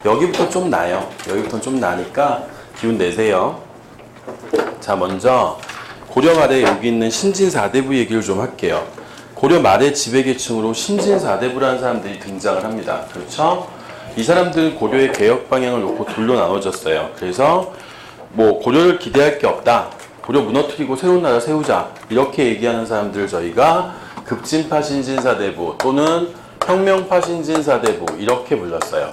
여기부터 좀 나요. 여기부터 좀 나니까 기운 내세요. 자, 먼저 고려 말에 여기 있는 신진사대부 얘기를 좀 할게요. 고려 말의 지배계층으로 신진사대부라는 사람들이 등장을 합니다. 그렇죠? 이 사람들은 고려의 개혁 방향을 놓고 둘로 나눠졌어요. 그래서 뭐 고려를 기대할 게 없다. 고려 무너뜨리고 새로운 나라 세우자. 이렇게 얘기하는 사람들을 저희가 급진파 신진사대부 또는 혁명파 신진사대부 이렇게 불렀어요.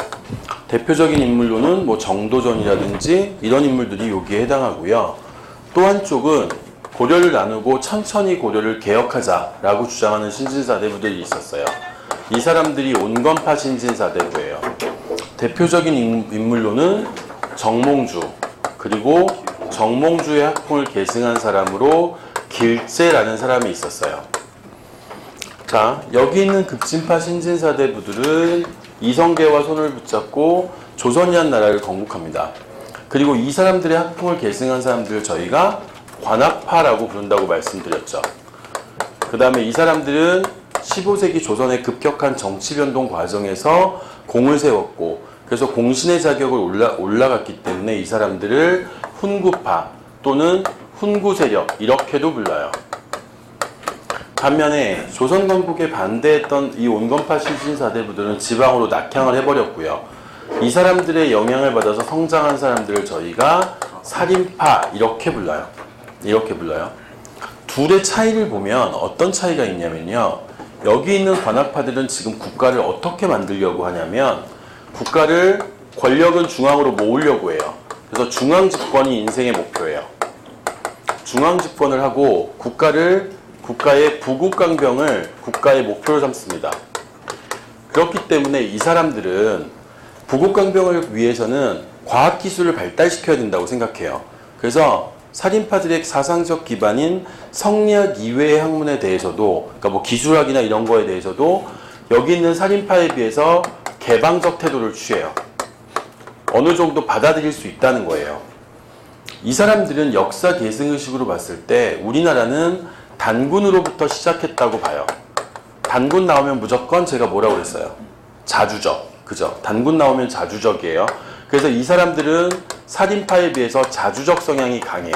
대표적인 인물로는 뭐 정도전이라든지 이런 인물들이 여기에 해당하고요. 또 한쪽은 고려를 나누고 천천히 고려를 개혁하자라고 주장하는 신진사대부들이 있었어요. 이 사람들이 온건파 신진사대부예요. 대표적인 인물로는 정몽주, 그리고 정몽주의 학풍을 계승한 사람으로 길제라는 사람이 있었어요. 자, 여기 있는 급진파 신진사대부들은 이성계와 손을 붙잡고 조선이란 나라를 건국합니다. 그리고 이 사람들의 학풍을 계승한 사람들을 저희가 관학파라고 부른다고 말씀드렸죠. 그 다음에 이 사람들은 15세기 조선의 급격한 정치변동 과정에서 공을 세웠고, 그래서 공신의 자격을 올라갔기 때문에 이 사람들을 훈구파 또는 훈구세력 이렇게도 불러요. 반면에 조선 건국에 반대했던 이 온건파 신진사대부들은 지방으로 낙향을 해버렸고요. 이 사람들의 영향을 받아서 성장한 사람들을 저희가 살인파 이렇게 불러요. 이렇게 불러요. 둘의 차이를 보면 어떤 차이가 있냐면요. 여기 있는 관학파들은 지금 국가를 어떻게 만들려고 하냐면 권력은 중앙으로 모으려고 해요. 그래서 중앙 집권이 인생의 목표예요. 중앙 집권을 하고 국가의 부국강병을 국가의 목표로 삼습니다. 그렇기 때문에 이 사람들은 부국강병을 위해서는 과학기술을 발달시켜야 된다고 생각해요. 그래서 살인파들의 사상적 기반인 성리학 이외의 학문에 대해서도, 그러니까 뭐 기술학이나 이런 거에 대해서도 여기 있는 살인파에 비해서 개방적 태도를 취해요. 어느 정도 받아들일 수 있다는 거예요. 이 사람들은 역사 계승의식으로 봤을 때 우리나라는 단군으로부터 시작했다고 봐요. 단군 나오면 무조건 제가 뭐라고 그랬어요? 자주적. 그죠? 단군 나오면 자주적이에요. 그래서 이 사람들은 살인파에 비해서 자주적 성향이 강해요.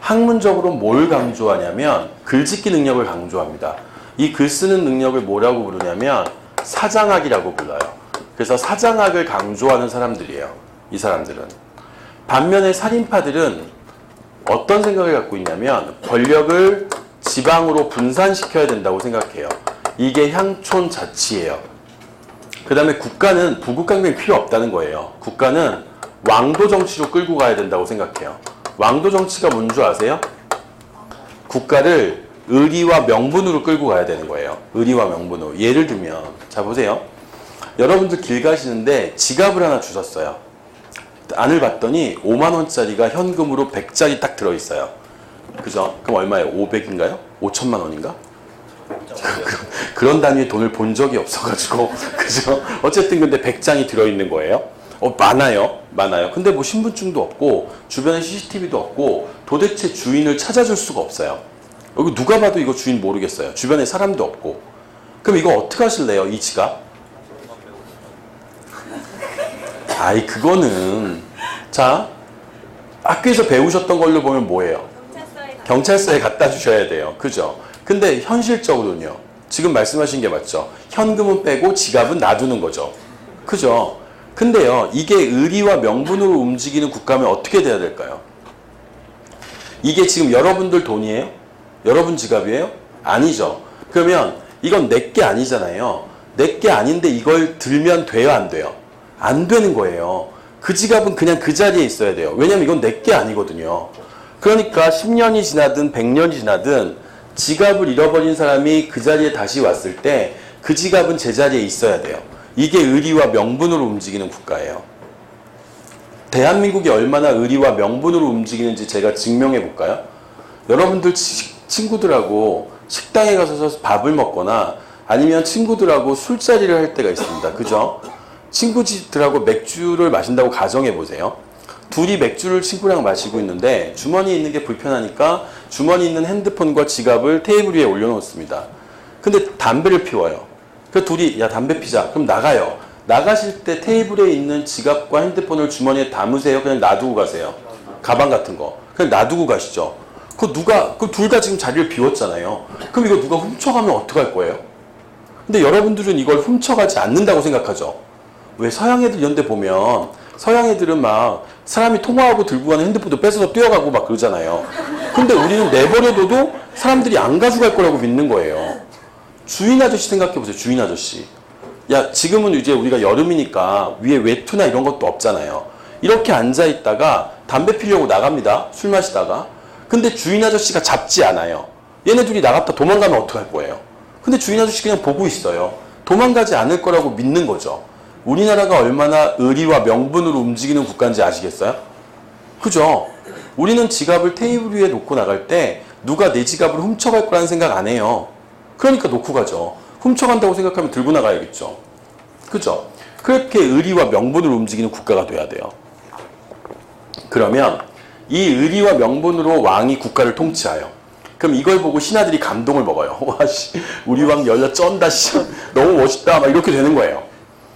학문적으로 뭘 강조하냐면 글짓기 능력을 강조합니다. 이 글 쓰는 능력을 뭐라고 부르냐면 사장학이라고 불러요. 그래서 사장학을 강조하는 사람들이에요. 이 사람들은. 반면에 살인파들은 어떤 생각을 갖고 있냐면 권력을 지방으로 분산시켜야 된다고 생각해요. 이게 향촌 자치예요. 그 다음에 국가는 부국강병이 필요 없다는 거예요. 국가는 왕도 정치로 끌고 가야 된다고 생각해요. 왕도 정치가 뭔 줄 아세요? 국가를 의리와 명분으로 끌고 가야 되는 거예요. 의리와 명분으로. 예를 들면 자 보세요. 여러분들 길 가시는데 지갑을 하나 주셨어요. 안을 봤더니 5만원짜리가 현금으로 100장이 딱 들어있어요. 그죠? 그럼 얼마예요? 500인가요? 5천만 원인가? 그런 단위의 돈을 본 적이 없어가지고 그죠? 어쨌든 근데 100장이 들어있는 거예요. 많아요. 근데 뭐 신분증도 없고 주변에 CCTV도 없고 도대체 주인을 찾아줄 수가 없어요. 여기 누가 봐도 이거 주인 모르겠어요. 주변에 사람도 없고. 그럼 이거 어떻게 하실래요? 이 지갑? 아이 그거는 자 학교에서 배우셨던 걸로 보면 뭐예요? 경찰서에 갖다 주셔야 돼요. 그죠? 근데 현실적으로는요. 지금 말씀하신 게 맞죠? 현금은 빼고 지갑은 놔두는 거죠. 그죠? 근데요. 이게 의리와 명분으로 움직이는 국가면 어떻게 돼야 될까요? 이게 지금 여러분들 돈이에요? 여러분 지갑이에요? 아니죠. 그러면 이건 내게 아니잖아요. 내게 아닌데 이걸 들면 돼요? 안 돼요? 안 되는 거예요. 그 지갑은 그냥 그 자리에 있어야 돼요. 왜냐면 이건 내게 아니거든요. 그러니까 10년이 지나든 100년이 지나든 지갑을 잃어버린 사람이 그 자리에 다시 왔을 때 그 지갑은 제자리에 있어야 돼요. 이게 의리와 명분으로 움직이는 국가예요. 대한민국이 얼마나 의리와 명분으로 움직이는지 제가 증명해 볼까요? 여러분들 친구들하고 식당에 가서 밥을 먹거나 아니면 친구들하고 술자리를 할 때가 있습니다. 그죠? 친구들하고 맥주를 마신다고 가정해 보세요. 둘이 맥주를 친구랑 마시고 있는데 주머니에 있는 게 불편하니까 주머니에 있는 핸드폰과 지갑을 테이블 위에 올려놓습니다. 근데 담배를 피워요. 그 둘이 야 담배 피자. 그럼 나가요. 나가실 때 테이블에 있는 지갑과 핸드폰을 주머니에 담으세요? 그냥 놔두고 가세요? 가방 같은 거. 그냥 놔두고 가시죠. 그 둘 다 지금 자리를 비웠잖아요. 그럼 이거 누가 훔쳐가면 어떡할 거예요? 근데 여러분들은 이걸 훔쳐가지 않는다고 생각하죠. 왜 서양 애들 이런 데 보면 서양 애들은 막 사람이 통화하고 들고 가는 핸드폰도 뺏어서 뛰어가고 막 그러잖아요. 근데 우리는 내버려둬도 사람들이 안 가져갈 거라고 믿는 거예요. 주인 아저씨 생각해보세요. 주인 아저씨. 야, 지금은 이제 우리가 여름이니까 위에 외투나 이런 것도 없잖아요. 이렇게 앉아있다가 담배 피려고 나갑니다. 술 마시다가. 근데 주인 아저씨가 잡지 않아요. 얘네 둘이 나갔다 도망가면 어떡할 거예요? 근데 주인 아저씨 그냥 보고 있어요. 도망가지 않을 거라고 믿는 거죠. 우리나라가 얼마나 의리와 명분으로 움직이는 국가인지 아시겠어요? 그죠? 우리는 지갑을 테이블 위에 놓고 나갈 때 누가 내 지갑을 훔쳐갈 거라는 생각 안 해요. 그러니까 놓고 가죠. 훔쳐간다고 생각하면 들고 나가야겠죠. 그죠? 그렇게 의리와 명분으로 움직이는 국가가 돼야 돼요. 그러면 이 의리와 명분으로 왕이 국가를 통치해요. 그럼 이걸 보고 신하들이 감동을 먹어요. 와, 씨, 우리 왕 열려 쩐다, 씨. 너무 멋있다. 막 이렇게 되는 거예요.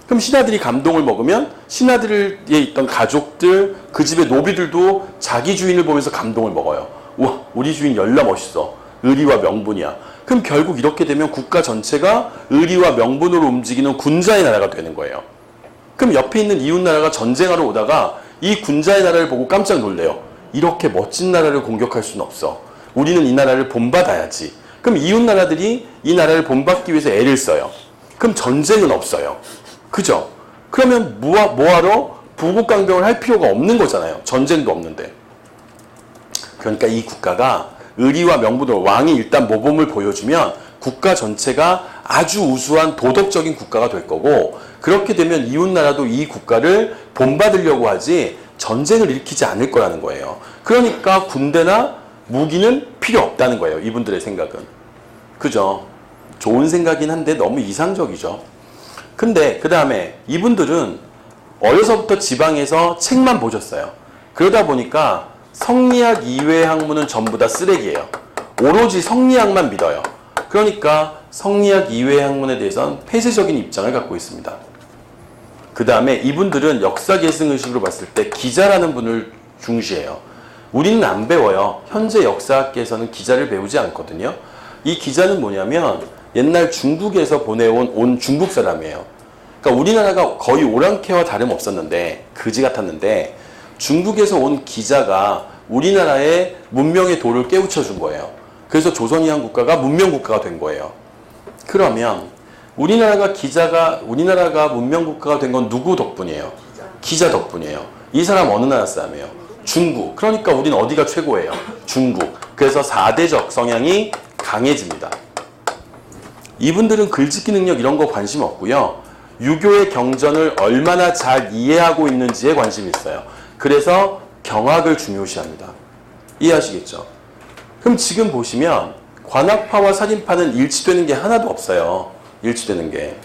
그럼 신하들이 감동을 먹으면 신하들에 있던 가족들, 그 집의 노비들도 자기 주인을 보면서 감동을 먹어요. 우와, 우리 주인 열나 멋있어. 의리와 명분이야. 그럼 결국 이렇게 되면 국가 전체가 의리와 명분으로 움직이는 군자의 나라가 되는 거예요. 그럼 옆에 있는 이웃 나라가 전쟁하러 오다가 이 군자의 나라를 보고 깜짝 놀래요. 이렇게 멋진 나라를 공격할 수는 없어. 우리는 이 나라를 본받아야지. 그럼 이웃 나라들이 이 나라를 본받기 위해서 애를 써요. 그럼 전쟁은 없어요. 그죠? 그러면 뭐하러 부국강병을 할 필요가 없는 거잖아요. 전쟁도 없는데. 그러니까 이 국가가 의리와 명분으로 왕이 일단 모범을 보여주면 국가 전체가 아주 우수한 도덕적인 국가가 될 거고, 그렇게 되면 이웃 나라도 이 국가를 본받으려고 하지 전쟁을 일으키지 않을 거라는 거예요. 그러니까 군대나 무기는 필요 없다는 거예요. 이분들의 생각은. 그죠? 좋은 생각이긴 한데 너무 이상적이죠. 근데 그 다음에 이분들은 어려서부터 지방에서 책만 보셨어요. 그러다 보니까 성리학 이외의 학문은 전부 다 쓰레기예요. 오로지 성리학만 믿어요. 그러니까 성리학 이외의 학문에 대해서는 폐쇄적인 입장을 갖고 있습니다. 그 다음에 이분들은 역사 계승의식으로 봤을 때 기자라는 분을 중시해요. 우리는 안 배워요. 현재 역사학계에서는 기자를 배우지 않거든요. 이 기자는 뭐냐면 옛날 중국에서 온 중국 사람이에요. 그러니까 우리나라가 거의 오랑캐와 다름없었는데, 그지 같았는데, 중국에서 온 기자가 우리나라의 문명의 도를 깨우쳐 준 거예요. 그래서 조선이란 국가가 문명국가가 된 거예요. 그러면 우리나라가 문명국가가 된 건 누구 덕분이에요? 기자 덕분이에요. 이 사람 어느 나라 사람이에요? 중국. 그러니까 우리는 어디가 최고예요? 중국. 그래서 4대적 성향이 강해집니다. 이분들은 글짓기 능력 이런 거 관심 없고요. 유교의 경전을 얼마나 잘 이해하고 있는지에 관심이 있어요. 그래서 경학을 중요시합니다. 이해하시겠죠? 그럼 지금 보시면 관학파와 살인파는 일치되는 게 하나도 없어요. 일치되는 게.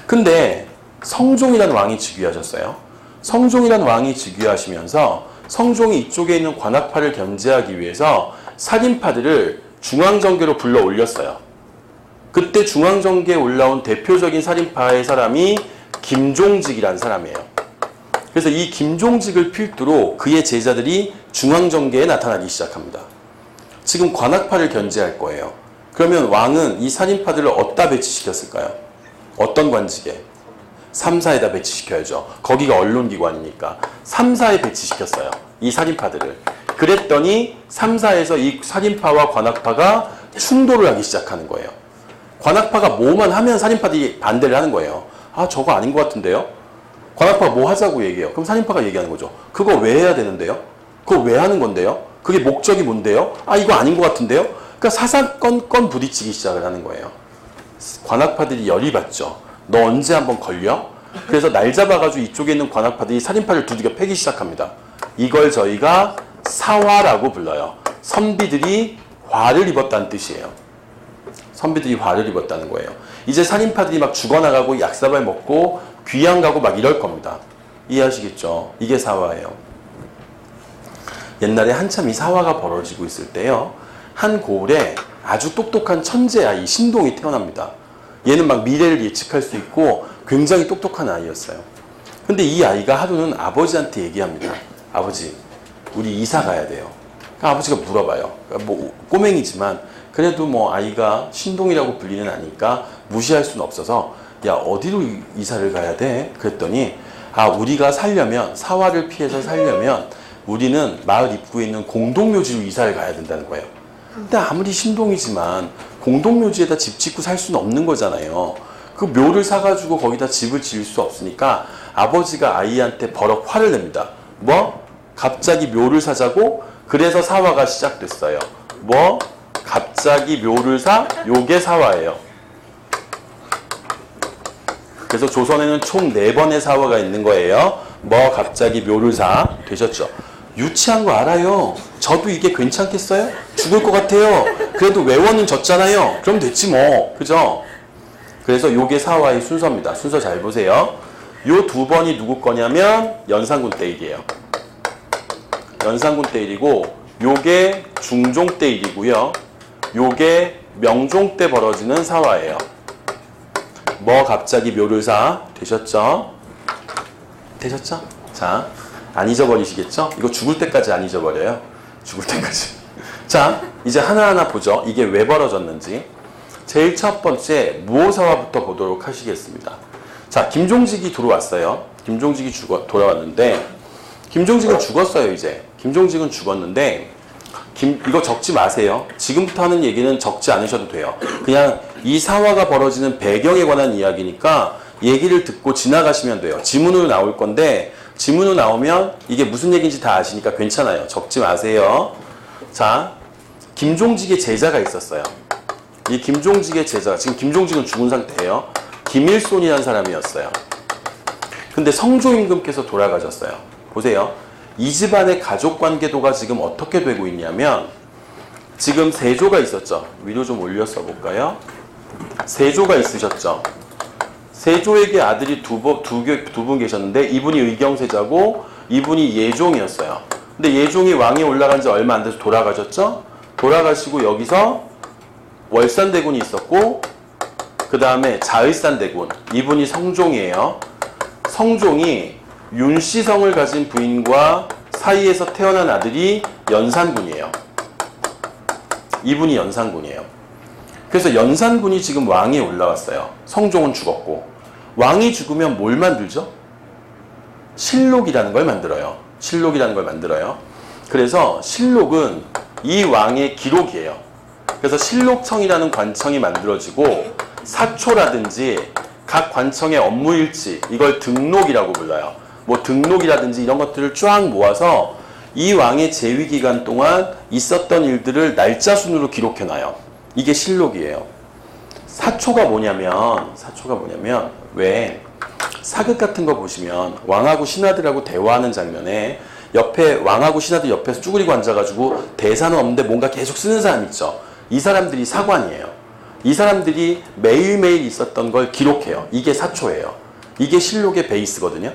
근데 성종이라는 왕이 즉위하셨어요. 성종이라는 왕이 즉위하시면서 성종이 이쪽에 있는 관학파를 견제하기 위해서 살인파들을 중앙정계로 불러 올렸어요. 그때 중앙정계에 올라온 대표적인 살인파의 사람이 김종직이라는 사람이에요. 그래서 이 김종직을 필두로 그의 제자들이 중앙정계에 나타나기 시작합니다. 지금 관학파를 견제할 거예요. 그러면 왕은 이 살인파들을 어디다 배치시켰을까요? 어떤 관직에? 3사에다 배치시켜야죠. 거기가 언론기관이니까. 3사에 배치시켰어요. 이 살인파들을. 그랬더니 3사에서 이 살인파와 관학파가 충돌을 하기 시작하는 거예요. 관학파가 뭐만 하면 살인파들이 반대를 하는 거예요. 아, 저거 아닌 것 같은데요? 관학파가 뭐 하자고 얘기해요. 그럼 살인파가 얘기하는 거죠. 그거 왜 해야 되는데요? 그거 왜 하는 건데요? 그게 목적이 뭔데요? 아, 이거 아닌 것 같은데요? 그러니까 사사건건 부딪히기 시작을 하는 거예요. 관학파들이 열이 받죠. 너 언제 한번 걸려? 그래서 날 잡아가지고 이쪽에 있는 관학파들이 살인파를 두들겨 패기 시작합니다. 이걸 저희가 사화라고 불러요. 선비들이 화를 입었다는 뜻이에요. 선비들이 화를 입었다는 거예요. 이제 살인파들이 막 죽어나가고 약사발 먹고 귀양 가고 막 이럴 겁니다. 이해하시겠죠? 이게 사화예요. 옛날에 한참 이 사화가 벌어지고 있을 때요. 한 고을에 아주 똑똑한 천재 아이 신동이 태어납니다. 얘는 막 미래를 예측할 수 있고 굉장히 똑똑한 아이였어요. 근데 이 아이가 하루는 아버지한테 얘기합니다. 아버지, 우리 이사 가야 돼요. 그러니까 아버지가 물어봐요. 그러니까 뭐 꼬맹이지만 그래도 뭐 아이가 신동이라고 불리는 아니까 무시할 수는 없어서 야, 어디로 이사를 가야 돼? 그랬더니 아, 우리가 살려면, 사화를 피해서 살려면 우리는 마을 입구에 있는 공동묘지로 이사를 가야 된다는 거예요. 근데 아무리 신동이지만 공동묘지에다 집 짓고 살 수는 없는 거잖아요. 그 묘를 사가지고 거기다 집을 지을 수 없으니까 아버지가 아이한테 버럭 화를 냅니다. 뭐? 갑자기 묘를 사자고? 그래서 사화가 시작됐어요. 뭐? 갑자기 묘를 사? 요게 사화예요. 그래서 조선에는 총 4번의 사화가 있는 거예요. 뭐 갑자기 묘를 사? 되셨죠? 유치한 거 알아요. 저도 이게 괜찮겠어요? 죽을 것 같아요. 그래도 외워는 졌잖아요. 그럼 됐지 뭐. 그죠? 그래서 요게 사화의 순서입니다. 순서 잘 보세요. 요 2번이 누구 거냐면 연산군 때 일이에요. 연산군 때 일이고 요게 중종 때 일이고요. 요게 명종 때 벌어지는 사화예요. 뭐 갑자기 묘를 사? 되셨죠? 되셨죠? 자, 안 잊어버리시겠죠? 이거 죽을 때까지 안 잊어버려요. 죽을 때까지. 자, 이제 하나하나 보죠. 이게 왜 벌어졌는지. 제일 첫 번째 무오사화부터 보도록 하시겠습니다. 자, 김종직이 들어왔어요. 김종직이 돌아왔는데 김종직은 죽었어요. 이제 김종직은 죽었는데 이거 적지 마세요. 지금부터 하는 얘기는 적지 않으셔도 돼요. 그냥 이 사화가 벌어지는 배경에 관한 이야기니까 얘기를 듣고 지나가시면 돼요. 지문으로 나올 건데 지문으로 나오면 이게 무슨 얘기인지 다 아시니까 괜찮아요. 적지 마세요. 자, 김종직의 제자가 있었어요. 이 김종직의 제자, 지금 김종직은 죽은 상태예요. 김일손이라는 사람이었어요. 근데 성조임금께서 돌아가셨어요. 보세요. 이 집안의 가족관계도가 지금 어떻게 되고 있냐면 지금 세조가 있었죠. 위로 좀 올려 써볼까요? 세조가 있으셨죠. 세조에게 아들이 두 분 계셨는데 이분이 의경세자고 이분이 예종이었어요. 근데 예종이 왕에 올라간 지 얼마 안 돼서 돌아가셨죠. 돌아가시고 여기서 월산대군이 있었고 그 다음에 자의산대군, 이분이 성종이에요. 성종이 윤씨성을 가진 부인과 사이에서 태어난 아들이 연산군이에요. 이분이 연산군이에요. 그래서 연산군이 지금 왕에 올라왔어요. 성종은 죽었고. 왕이 죽으면 뭘 만들죠? 실록이라는 걸 만들어요. 실록이라는 걸 만들어요. 그래서 실록은 이 왕의 기록이에요. 그래서 실록청이라는 관청이 만들어지고 사초라든지 각 관청의 업무일지, 이걸 등록이라고 불러요. 뭐 등록이라든지 이런 것들을 쫙 모아서 이 왕의 재위 기간 동안 있었던 일들을 날짜 순으로 기록해놔요. 이게 실록이에요. 사초가 뭐냐면 왜 사극 같은 거 보시면 왕하고 신하들하고 대화하는 장면에 옆에 왕하고 신하들 옆에서 쭈그리고 앉아가지고 대사는 없는데 뭔가 계속 쓰는 사람 있죠. 이 사람들이 사관이에요. 이 사람들이 매일매일 있었던 걸 기록해요. 이게 사초예요. 이게 실록의 베이스거든요.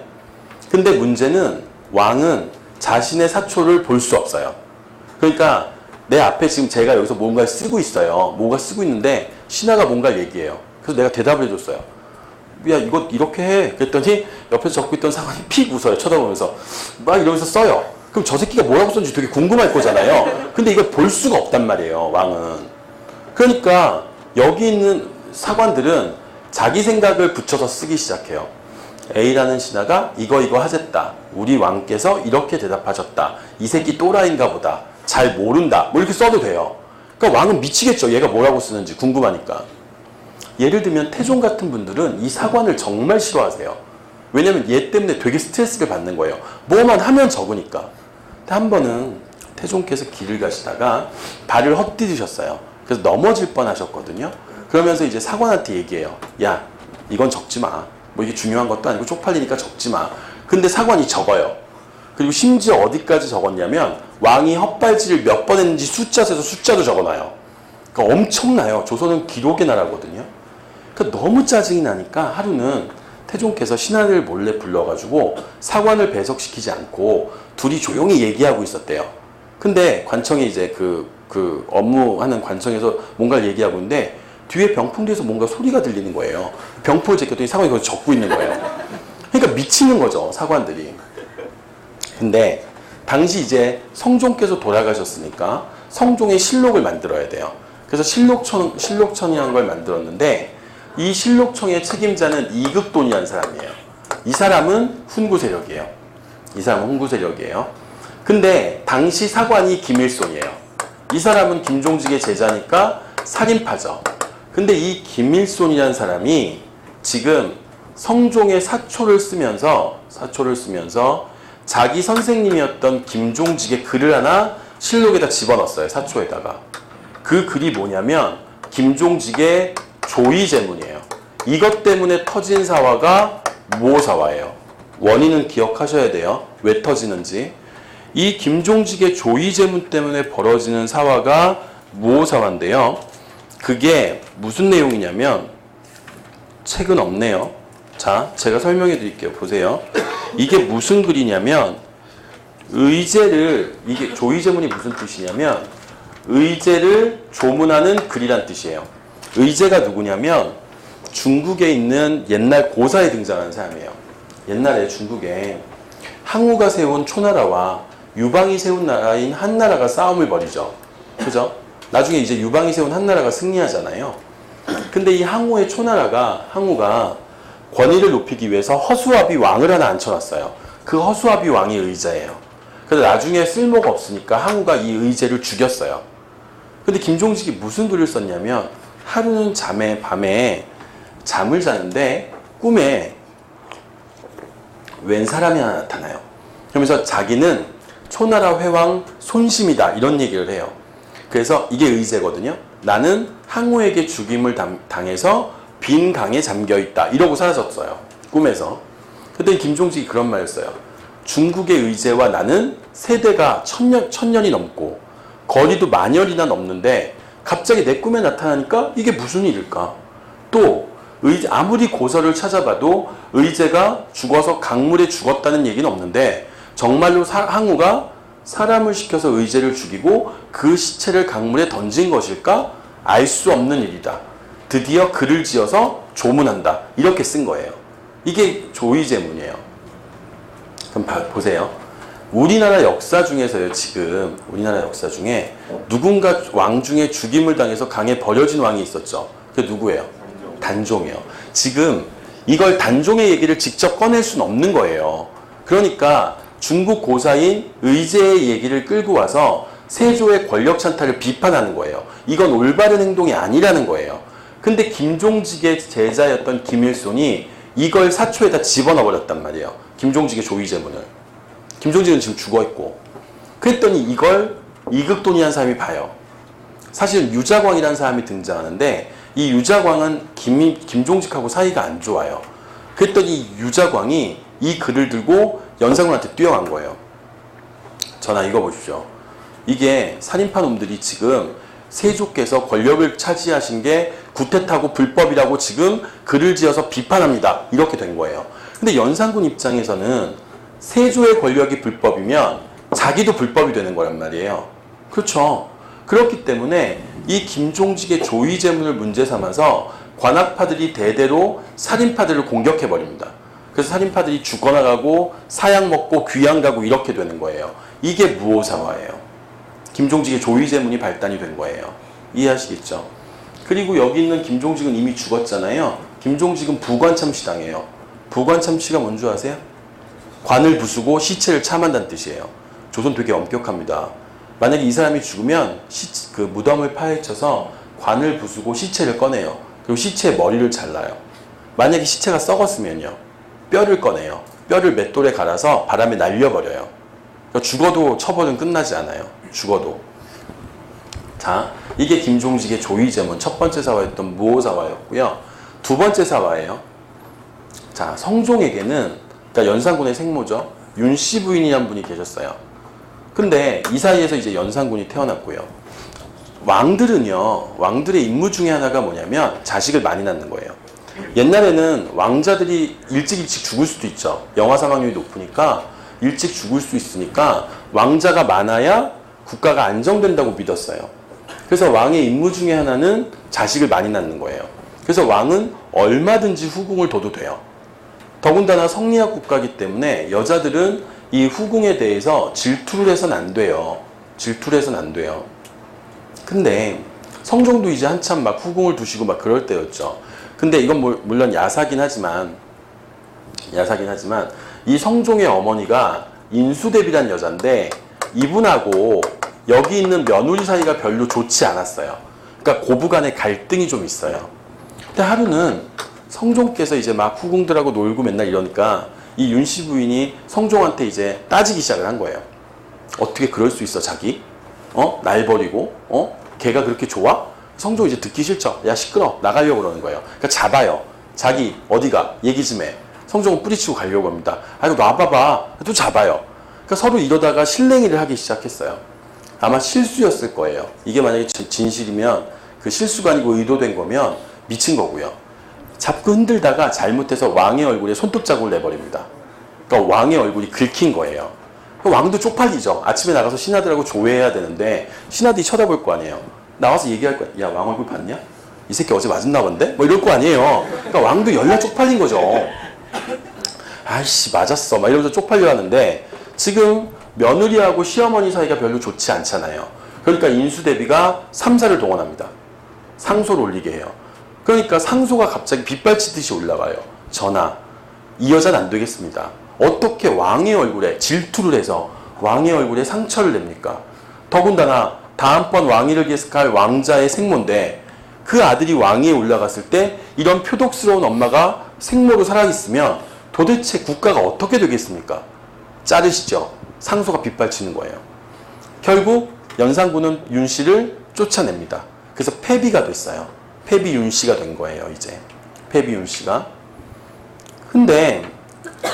근데 문제는 왕은 자신의 사초를 볼 수 없어요. 그러니까 내 앞에 지금 제가 여기서 뭔가를 쓰고 있어요. 뭔가 쓰고 있는데 신하가 뭔가를 얘기해요. 그래서 내가 대답을 해줬어요. 야, 이거 이렇게 해. 그랬더니 옆에서 적고 있던 사관이 픽 웃어요. 쳐다보면서. 막 이러면서 써요. 그럼 저 새끼가 뭐라고 썼는지 되게 궁금할 거잖아요. 근데 이걸 볼 수가 없단 말이에요. 왕은. 그러니까 여기 있는 사관들은 자기 생각을 붙여서 쓰기 시작해요. A라는 신하가 이거 하셨다. 우리 왕께서 이렇게 대답하셨다. 이 새끼 또라이인가 보다. 잘 모른다. 뭐 이렇게 써도 돼요. 그러니까 왕은 미치겠죠. 얘가 뭐라고 쓰는지 궁금하니까. 예를 들면 태종 같은 분들은 이 사관을 정말 싫어하세요. 왜냐면 얘 때문에 되게 스트레스를 받는 거예요. 뭐만 하면 적으니까. 근데 한 번은 태종께서 길을 가시다가 발을 헛디디셨어요. 그래서 넘어질 뻔하셨거든요. 그러면서 이제 사관한테 얘기해요. 야, 이건 적지 마. 뭐 이게 중요한 것도 아니고 쪽팔리니까 적지 마. 근데 사관이 적어요. 그리고 심지어 어디까지 적었냐면 왕이 헛발질을 몇 번 했는지 숫자 세서 숫자도 적어놔요. 그러니까 엄청나요. 조선은 기록의 나라거든요. 그러니까 너무 짜증이 나니까 하루는 태종께서 신하를 몰래 불러가지고 사관을 배석시키지 않고 둘이 조용히 얘기하고 있었대요. 근데 관청에 이제 그 업무하는 관청에서 뭔가를 얘기하고 있는데 뒤에 병풍대에서 뭔가 소리가 들리는 거예요. 병풍을 제꼈더니 사관이 거기서 젖고 있는 거예요. 그러니까 미치는 거죠, 사관들이. 근데 당시 이제 성종께서 돌아가셨으니까 성종의 실록을 만들어야 돼요. 그래서 실록청이라는 걸 만들었는데 이 실록청의 책임자는 이극돈이라는 사람이에요. 이 사람은 훈구 세력이에요. 이 사람은 훈구 세력이에요. 근데 당시 사관이 김일손이에요. 이 사람은 김종직의 제자니까 살인파죠. 근데 이 김일손이라는 사람이 지금 성종의 사초를 쓰면서 자기 선생님이었던 김종직의 글을 하나 실록에다 집어넣었어요. 사초에다가. 그 글이 뭐냐면 김종직의 조의제문이에요. 이것 때문에 터진 사화가 무오사화예요. 원인은 기억하셔야 돼요. 왜 터지는지. 이 김종직의 조의제문 때문에 벌어지는 사화가 무오사화인데요. 그게 무슨 내용이냐면 책은 없네요. 자, 제가 설명해 드릴게요. 보세요. 이게 무슨 글이냐면 의제를, 이게 조의제문이 무슨 뜻이냐면 의제를 조문하는 글이란 뜻이에요. 의제가 누구냐면 중국에 있는 옛날 고사에 등장하는 사람이에요. 옛날에 중국에 항우가 세운 초나라와 유방이 세운 나라인 한나라가 싸움을 벌이죠. 그죠? 나중에 이제 유방이 세운 한나라가 승리하잖아요. 근데 이 항우의 초나라가, 항우가 권위를 높이기 위해서 허수아비 왕을 하나 앉혀놨어요. 그 허수아비 왕이 의제예요. 그래서 나중에 쓸모가 없으니까 항우가 이 의제를 죽였어요. 근데 김종직이 무슨 글을 썼냐면 하루는 밤에 잠을 자는데 꿈에 웬 사람이 하나 나타나요. 그러면서 자기는 초나라 회왕 손심이다 이런 얘기를 해요. 그래서 이게 의제거든요. 나는 항우에게 죽임을 당해서 빈 강에 잠겨있다 이러고 사라졌어요. 꿈에서. 그때 김종직이 그런 말을 써요. 중국의 의제와 나는 세대가 천년이 넘고 거리도 만열이나 넘는데 갑자기 내 꿈에 나타나니까 이게 무슨 일일까? 또 아무리 고서를 찾아봐도 의제가 죽어서 강물에 죽었다는 얘기는 없는데 정말로 항우가 사람을 시켜서 의제를 죽이고 그 시체를 강물에 던진 것일까? 알 수 없는 일이다. 드디어 글을 지어서 조문한다. 이렇게 쓴 거예요. 이게 조의제문이에요. 그럼 보세요. 우리나라 역사 중에서요, 지금 우리나라 역사 중에 누군가 왕 중에 죽임을 당해서 강에 버려진 왕이 있었죠. 그게 누구예요? 단종이에요. 지금 이걸 단종의 얘기를 직접 꺼낼 수는 없는 거예요. 그러니까 중국 고사인 의제의 얘기를 끌고 와서 세조의 권력 찬탈을 비판하는 거예요. 이건 올바른 행동이 아니라는 거예요. 근데 김종직의 제자였던 김일손이 이걸 사초에다 집어넣어 버렸단 말이에요. 김종직의 조의제문을. 김종직은 지금 죽어있고. 그랬더니 이걸 이극돈이라는 사람이 봐요. 사실 유자광이라는 사람이 등장하는데 이 유자광은 김종직하고 사이가 안 좋아요. 그랬더니 유자광이 이 글을 들고 연산군한테 뛰어간 거예요. 전하 이거 보십시오. 이게 살인파 놈들이 지금 세조께서 권력을 차지하신 게 구태타고 불법이라고 지금 글을 지어서 비판합니다. 이렇게 된 거예요. 근데 연산군 입장에서는 세조의 권력이 불법이면 자기도 불법이 되는 거란 말이에요. 그렇죠. 그렇기 때문에 이 김종직의 조의제문을 문제 삼아서 관학파들이 대대로 살인파들을 공격해버립니다. 그래서 살인파들이 죽어나가고 사약 먹고 귀양 가고 이렇게 되는 거예요. 이게 무오사화예요. 김종직의 조의제문이 발단이 된 거예요. 이해하시겠죠? 그리고 여기 있는 김종직은 이미 죽었잖아요. 김종직은 부관참시당해요. 부관참시가 뭔지 아세요? 관을 부수고 시체를 참한다는 뜻이에요. 조선 되게 엄격합니다. 만약에 이 사람이 죽으면 그 무덤을 파헤쳐서 관을 부수고 시체를 꺼내요. 그리고 시체의 머리를 잘라요. 만약에 시체가 썩었으면요. 뼈를 꺼내요. 뼈를 맷돌에 갈아서 바람에 날려버려요. 그러니까 죽어도 처벌은 끝나지 않아요. 죽어도. 자, 이게 김종직의 조의제문 첫 번째 사화였던 무오사화였고요. 두 번째 사화예요. 자, 성종에게는 그러니까 연산군의 생모죠. 윤씨 부인이라는 분이 계셨어요. 근데 이 사이에서 이제 연산군이 태어났고요. 왕들은요, 왕들의 임무 중에 하나가 뭐냐면 자식을 많이 낳는 거예요. 옛날에는 왕자들이 일찍 죽을 수도 있죠. 영아 사망률이 높으니까 일찍 죽을 수 있으니까 왕자가 많아야 국가가 안정된다고 믿었어요. 그래서 왕의 임무 중에 하나는 자식을 많이 낳는 거예요. 그래서 왕은 얼마든지 후궁을 둬도 돼요. 더군다나 성리학 국가이기 때문에 여자들은 이 후궁에 대해서 질투를 해서는 안 돼요. 질투를 해서는 안 돼요. 근데 성종도 이제 한참 막 후궁을 두시고 막 그럴 때였죠. 근데 이건 물론 야사긴 하지만 이 성종의 어머니가 인수대비란 여잔데 이분하고 여기 있는 며느리 사이가 별로 좋지 않았어요. 그러니까 고부간에 갈등이 좀 있어요. 근데 하루는 성종께서 이제 막 후궁들하고 놀고 맨날 이러니까 이 윤씨 부인이 성종한테 이제 따지기 시작을 한 거예요. 어떻게 그럴 수 있어, 자기? 날 버리고? 걔가 그렇게 좋아? 성종이 이제 듣기 싫죠. 야, 시끄러. 나가려고 그러는 거예요. 그러니까 잡아요. 자기 어디가? 얘기 좀 해. 성종은 뿌리치고 가려고 합니다. 아이고, 놔봐봐. 또 잡아요. 그러니까 서로 이러다가 실랭이를 하기 시작했어요. 아마 실수였을 거예요. 이게 만약에 진실이면 그 실수가 아니고 의도된 거면 미친 거고요. 잡고 흔들다가 잘못해서 왕의 얼굴에 손톱 자국을 내버립니다. 그러니까 왕의 얼굴이 긁힌 거예요. 왕도 쪽팔리죠. 아침에 나가서 신하들하고 조회해야 되는데 신하들이 쳐다볼 거 아니에요. 나와서 얘기할 거야. 야, 왕 얼굴 봤냐? 이 새끼 어제 맞았나 본데? 뭐 이럴 거 아니에요. 그러니까 왕도 열나 쪽팔린 거죠. 아이씨, 맞았어. 막 이러면서 쪽팔려 하는데 지금 며느리하고 시어머니 사이가 별로 좋지 않잖아요. 그러니까 인수대비가 삼사를 동원합니다. 상소를 올리게 해요. 그러니까 상소가 갑자기 빗발치듯이 올라가요. 전하, 이 여자는 안 되겠습니다. 어떻게 왕의 얼굴에 질투를 해서 왕의 얼굴에 상처를 냅니까? 더군다나 다음번 왕위를 계승할 왕자의 생모인데 그 아들이 왕위에 올라갔을 때 이런 표독스러운 엄마가 생모로 살아있으면 도대체 국가가 어떻게 되겠습니까? 자르시죠. 상소가 빗발치는 거예요. 결국 연산군은 윤씨를 쫓아냅니다. 그래서 패비가 됐어요. 패비 윤씨가 된 거예요, 이제. 패비 윤씨가. 근데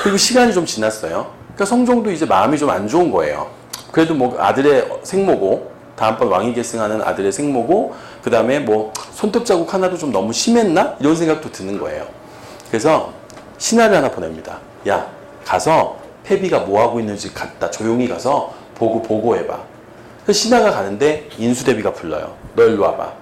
그리고 시간이 좀 지났어요. 그러니까 성종도 이제 마음이 좀 안 좋은 거예요. 그래도 뭐 아들의 생모고 다음번 왕위 계승하는 아들의 생모고 그 다음에 뭐 손톱 자국 하나도 좀 너무 심했나? 이런 생각도 드는 거예요. 그래서 신하를 하나 보냅니다. 야, 가서 패비가 뭐하고 있는지 갔다 조용히 가서 보고해봐. 그래서 신하가 가는데 인수대비가 불러요. 너 일로 와봐.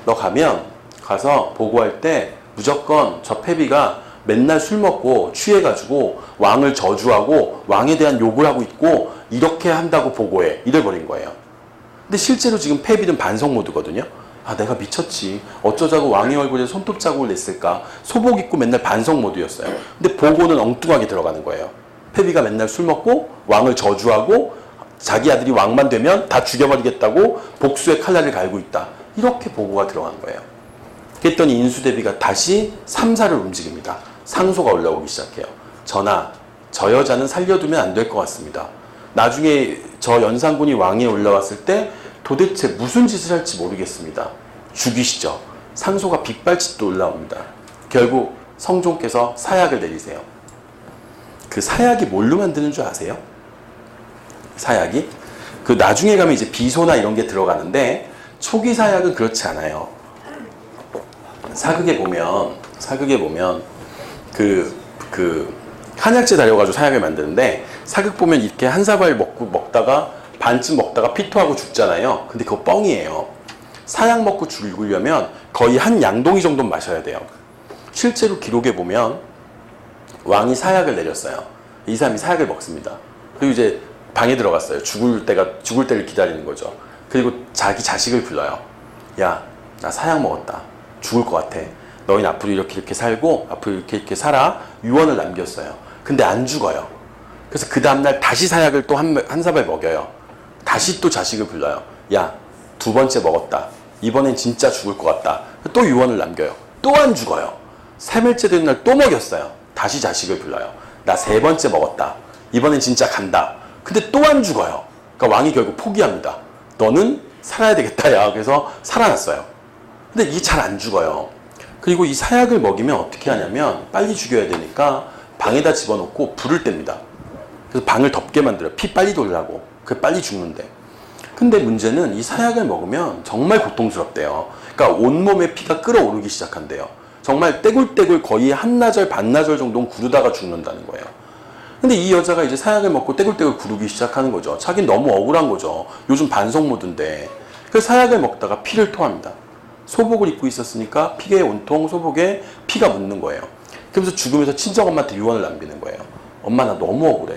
너 가면 가서 보고할 때 무조건 저 패비가 맨날 술 먹고 취해가지고 왕을 저주하고 왕에 대한 욕을 하고 있고 이렇게 한다고 보고해. 이래버린 거예요. 근데 실제로 지금 패비는 반성 모드거든요. 아, 내가 미쳤지. 어쩌자고 왕의 얼굴에 손톱 자국을 냈을까. 소복 입고 맨날 반성 모드였어요. 근데 보고는 엉뚱하게 들어가는 거예요. 패비가 맨날 술 먹고 왕을 저주하고 자기 아들이 왕만 되면 다 죽여버리겠다고 복수의 칼날을 갈고 있다. 이렇게 보고가 들어간 거예요. 그랬더니 인수대비가 다시 삼사를 움직입니다. 상소가 올라오기 시작해요. 전하, 저 여자는 살려두면 안 될 것 같습니다. 나중에 저 연산군이 왕위에 올라왔을 때 도대체 무슨 짓을 할지 모르겠습니다. 죽이시죠. 상소가 빗발치도 올라옵니다. 결국 성종께서 사약을 내리세요. 그 사약이 뭘로 만드는 줄 아세요? 사약이? 그 나중에 가면 이제 비소나 이런 게 들어가는데 초기 사약은 그렇지 않아요. 사극에 보면 그 한약재 달여가지고 사약을 만드는데 사극 보면 이렇게 한 사발 먹다가 반쯤 먹다가 피토하고 죽잖아요. 근데 그거 뻥이에요. 사약 먹고 죽으려면 거의 한 양동이 정도는 마셔야 돼요. 실제로 기록에 보면 왕이 사약을 내렸어요. 이 사람이 사약을 먹습니다. 그리고 이제 방에 들어갔어요. 죽을 때를 기다리는 거죠. 그리고 자기 자식을 불러요. 야, 나 사약 먹었다. 죽을 것 같아. 너희는 앞으로 이렇게 살고 앞으로 이렇게 살아. 유언을 남겼어요. 근데 안 죽어요. 그래서 그 다음날 다시 사약을 또 한 사발 먹여요. 다시 또 자식을 불러요. 야, 두 번째 먹었다. 이번엔 진짜 죽을 것 같다. 또 유언을 남겨요. 또 안 죽어요. 세 번째 되는 날 또 먹였어요. 다시 자식을 불러요. 나 세 번째 먹었다. 이번엔 진짜 간다. 근데 또 안 죽어요. 그러니까 왕이 결국 포기합니다. 너는 살아야 되겠다, 야. 그래서 살아났어요. 근데 이게 잘 안 죽어요. 그리고 이 사약을 먹이면 어떻게 하냐면 빨리 죽여야 되니까 방에다 집어넣고 불을 뗍니다. 그래서 방을 덥게 만들어요. 피 빨리 돌라고. 그 빨리 죽는데. 근데 문제는 이 사약을 먹으면 정말 고통스럽대요. 그러니까 온몸에 피가 끓어오르기 시작한대요. 정말 떼굴떼굴 거의 한나절 반나절 정도는 구르다가 죽는다는 거예요. 근데 이 여자가 이제 사약을 먹고 떼굴떼굴 구르기 시작하는 거죠. 자기는 너무 억울한 거죠. 요즘 반성 모드인데. 그 사약을 먹다가 피를 토합니다. 소복을 입고 있었으니까 피계 온통 소복에 피가 묻는 거예요. 그러면서 죽으면서 친정엄마한테 유언을 남기는 거예요. 엄마 나 너무 억울해.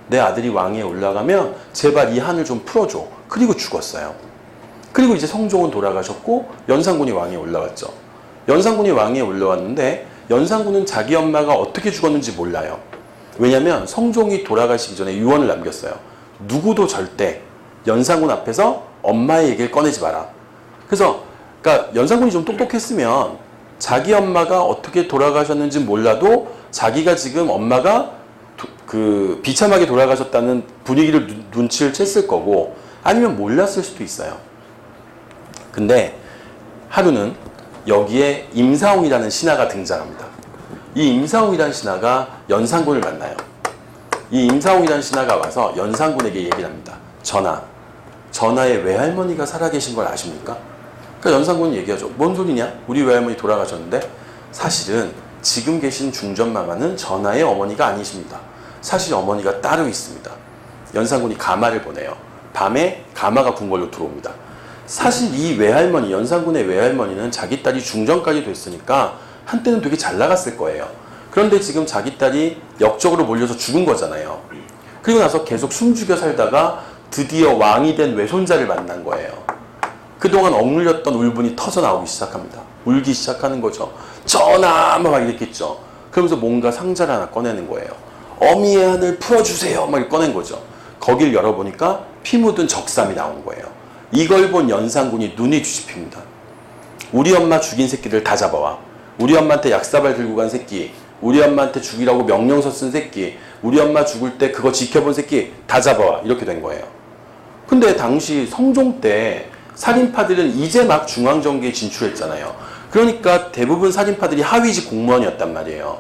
내 아들이 왕위에 올라가면 제발 이 한을 좀 풀어줘. 그리고 죽었어요. 그리고 이제 성종은 돌아가셨고 연산군이 왕위에 올라왔죠. 연산군이 왕위에 올라왔는데 연산군은 자기 엄마가 어떻게 죽었는지 몰라요. 왜냐하면 성종이 돌아가시기 전에 유언을 남겼어요. 누구도 절대 연산군 앞에서 엄마의 얘기를 꺼내지 마라. 그래서 그러니까 연산군이 좀 똑똑했으면 자기 엄마가 어떻게 돌아가셨는지 몰라도 자기가 지금 엄마가 그 비참하게 돌아가셨다는 분위기를 눈치를 챘을 거고 아니면 몰랐을 수도 있어요. 근데 하루는 여기에 임사홍이라는 신하가 등장합니다. 이 임사홍이라는 신하가 연산군을 만나요. 이 임사홍이라는 신하가 와서 연산군에게 얘기를 합니다. 전하의 외할머니가 살아계신 걸 아십니까? 그러니까 연산군이 얘기하죠. 뭔 소리냐? 우리 외할머니 돌아가셨는데 사실은 지금 계신 중전마마는 전하의 어머니가 아니십니다. 사실 어머니가 따로 있습니다. 연산군이 가마를 보내요. 밤에 가마가 궁궐로 들어옵니다. 사실 이 외할머니, 연산군의 외할머니는 자기 딸이 중전까지 됐으니까 한때는 되게 잘 나갔을 거예요. 그런데 지금 자기 딸이 역적으로 몰려서 죽은 거잖아요. 그리고 나서 계속 숨죽여 살다가 드디어 왕이 된 외손자를 만난 거예요. 그동안 억눌렸던 울분이 터져나오기 시작합니다. 울기 시작하는 거죠. 전하! 막 이랬겠죠. 그러면서 뭔가 상자를 하나 꺼내는 거예요. 어미의 한을 풀어주세요! 막 꺼낸 거죠. 거길 열어보니까 피 묻은 적삼이 나온 거예요. 이걸 본 연산군이 눈이 뒤집힙니다. 우리 엄마 죽인 새끼들 다 잡아와. 우리 엄마한테 약사발 들고 간 새끼, 우리 엄마한테 죽이라고 명령서 쓴 새끼, 우리 엄마 죽을 때 그거 지켜본 새끼 다 잡아와. 이렇게 된 거예요. 근데 당시 성종 때 살인파들은 이제 막 중앙정계에 진출했잖아요. 그러니까 대부분 살인파들이 하위직 공무원이었단 말이에요.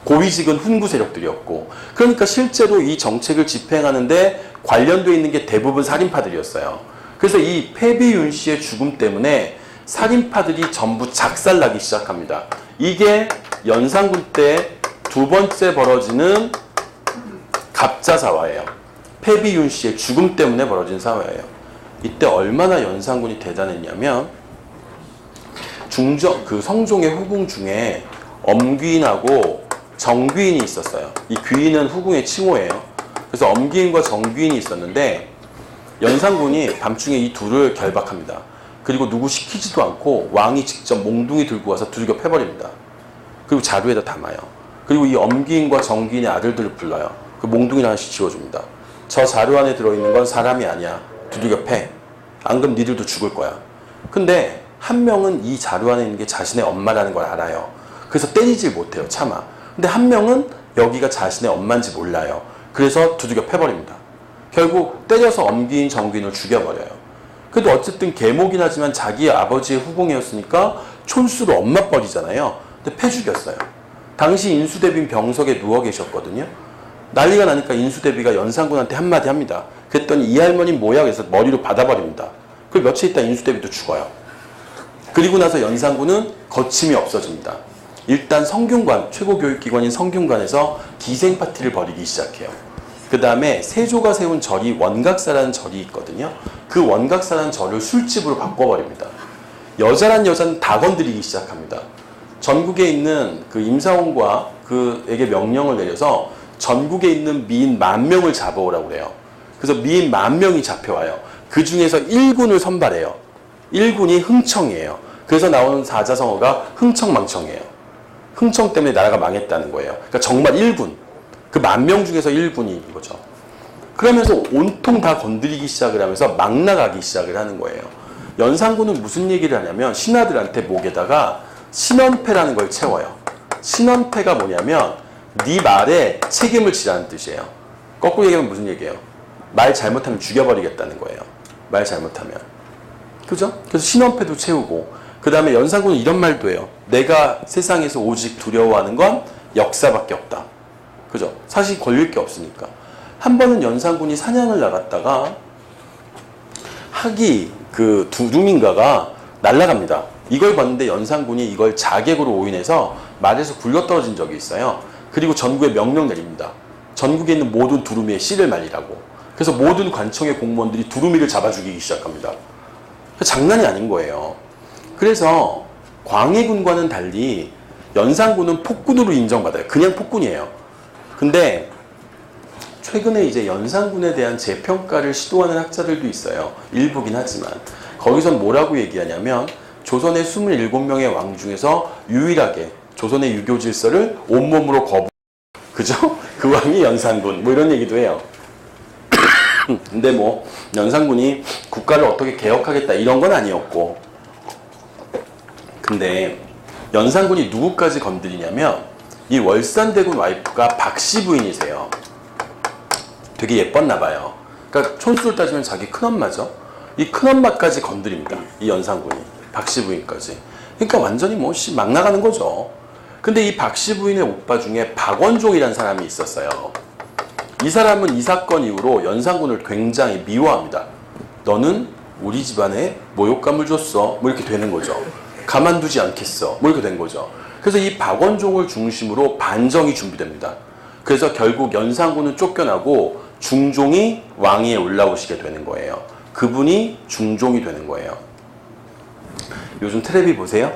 고위직은 훈구 세력들이었고, 그러니까 실제로 이 정책을 집행하는데 관련되어 있는 게 대부분 살인파들이었어요. 그래서 이 패비윤 씨의 죽음 때문에 살인파들이 전부 작살나기 시작합니다. 이게 연산군 때 두 번째 벌어지는 갑자사화예요. 패비윤 씨의 죽음 때문에 벌어진 사화예요. 이때 얼마나 연산군이 대단했냐면 성종의 후궁 중에 엄귀인하고 정귀인이 있었어요. 이 귀인은 후궁의 칭호예요. 그래서 엄귀인과 정귀인이 있었는데 연산군이 밤중에 이 둘을 결박합니다. 그리고 누구 시키지도 않고 왕이 직접 몽둥이 들고 와서 두들겨 패버립니다. 그리고 자루에다 담아요. 그리고 이 엄귀인과 정귀인의 아들들을 불러요. 그 몽둥이를 하나씩 지워줍니다. 저 자루 안에 들어있는 건 사람이 아니야. 두들겨 패. 안 그럼 니들도 죽을 거야. 근데 한 명은 이 자루 안에 있는 게 자신의 엄마라는 걸 알아요. 그래서 때리질 못해요. 참아. 근데 한 명은 여기가 자신의 엄마인지 몰라요. 그래서 두들겨 패버립니다. 결국 때려서 엄귀인 정귀인을 죽여버려요. 그래도 어쨌든 계모긴 하지만 자기 아버지의 후궁이었으니까 촌수로 엄마 뻘이잖아요. 근데 패 죽였어요. 당시 인수대비는 병석에 누워 계셨거든요. 난리가 나니까 인수대비가 연산군한테 한마디 합니다. 그랬더니 이 할머니 뭐야? 그래서 머리로 받아버립니다. 그리고 며칠 있다 인수대비도 죽어요. 그리고 나서 연산군은 거침이 없어집니다. 일단 성균관, 최고교육기관인 성균관에서 기생파티를 벌이기 시작해요. 그 다음에 세조가 세운 절이 원각사라는 절이 있거든요. 그 원각사라는 절을 술집으로 바꿔버립니다. 여자란 여자는 다 건드리기 시작합니다. 전국에 있는 그 임사홍과 그에게 명령을 내려서 전국에 있는 미인 10,000명을 잡아오라고 그래요. 그래서 미인 10,000명이 잡혀와요. 그 중에서 1군을 선발해요. 1군이 흥청이에요. 그래서 나오는 사자성어가 흥청망청이에요. 흥청 때문에 나라가 망했다는 거예요. 그러니까 정말 1군. 그 10,000명 중에서 1군이 거죠. 그러면서 온통 다 건드리기 시작을 하면서 막 나가기 시작을 하는 거예요. 연산군은 무슨 얘기를 하냐면 신하들한테 목에다가 신원패라는 걸 채워요. 신원패가 뭐냐면 네 말에 책임을 지라는 뜻이에요. 거꾸로 얘기하면 무슨 얘기예요? 말 잘못하면 죽여버리겠다는 거예요. 말 잘못하면. 그죠? 그래서 신원패도 채우고 그 다음에 연산군은 이런 말도 해요. 내가 세상에서 오직 두려워하는 건 역사밖에 없다. 그죠? 사실 걸릴 게 없으니까. 한 번은 연산군이 사냥을 나갔다가 학이 그 두루민가가 날아갑니다. 이걸 봤는데 연산군이 이걸 자객으로 오인해서 말에서 굴러떨어진 적이 있어요. 그리고 전국에 명령 내립니다. 전국에 있는 모든 두루미의 씨를 말리라고. 그래서 모든 관청의 공무원들이 두루미를 잡아 죽이기 시작합니다. 장난이 아닌 거예요. 그래서 광해군과는 달리 연산군은 폭군으로 인정받아요. 그냥 폭군이에요. 근데 최근에 이제 연산군에 대한 재평가를 시도하는 학자들도 있어요. 일부긴 하지만. 거기선 뭐라고 얘기하냐면 조선의 27명의 왕 중에서 유일하게 조선의 유교 질서를 온몸으로 거부. 그죠? 그 왕이 연산군. 뭐 이런 얘기도 해요. 근데 뭐 연산군이 국가를 어떻게 개혁하겠다 이런 건 아니었고. 근데 연산군이 누구까지 건드리냐면 이 월산대군 와이프가 박씨 부인이세요. 되게 예뻤나 봐요. 그러니까 촌수를 따지면 자기 큰엄마죠. 이 큰엄마까지 건드립니다. 이 연산군이. 박씨 부인까지. 그러니까 완전히 뭐 막 나가는 거죠. 근데 이 박씨 부인의 오빠 중에 박원종이라는 사람이 있었어요. 이 사람은 이 사건 이후로 연산군을 굉장히 미워합니다. 너는 우리 집안에 모욕감을 줬어. 뭐 이렇게 되는 거죠. 가만두지 않겠어. 뭐 이렇게 된 거죠. 그래서 이 박원종을 중심으로 반정이 준비됩니다. 그래서 결국 연산군은 쫓겨나고 중종이 왕위에 올라오시게 되는 거예요. 그분이 중종이 되는 거예요. 요즘 텔레비 보세요?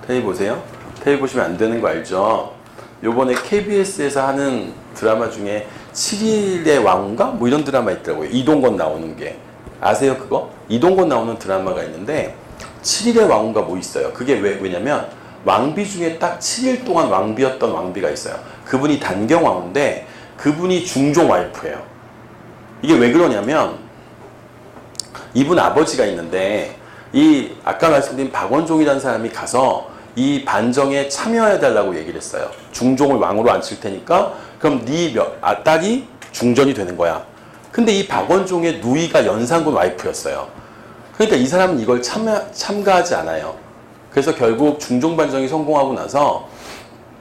텔레비 보세요? 텔레비 보시면 안 되는 거 알죠? 요번에 KBS에서 하는 드라마 중에 7일의 왕인가? 뭐 이런 드라마 있더라고요. 이동건 나오는 게. 아세요 그거? 이동건 나오는 드라마가 있는데 7일의 왕인가 뭐 있어요. 그게 왜냐면 왕비 중에 딱 7일 동안 왕비였던 왕비가 있어요. 그분이 단경왕후인데 그분이 중종 와이프예요. 이게 왜 그러냐면 이분 아버지가 있는데 이 아까 말씀드린 박원종이라는 사람이 가서 이 반정에 참여해달라고 얘기를 했어요. 중종을 왕으로 앉힐 테니까 그럼 네 딸이 중전이 되는 거야. 근데 이 박원종의 누이가 연산군 와이프였어요. 그러니까 이 사람은 이걸 참가하지 않아요. 그래서 결국 중종 반정이 성공하고 나서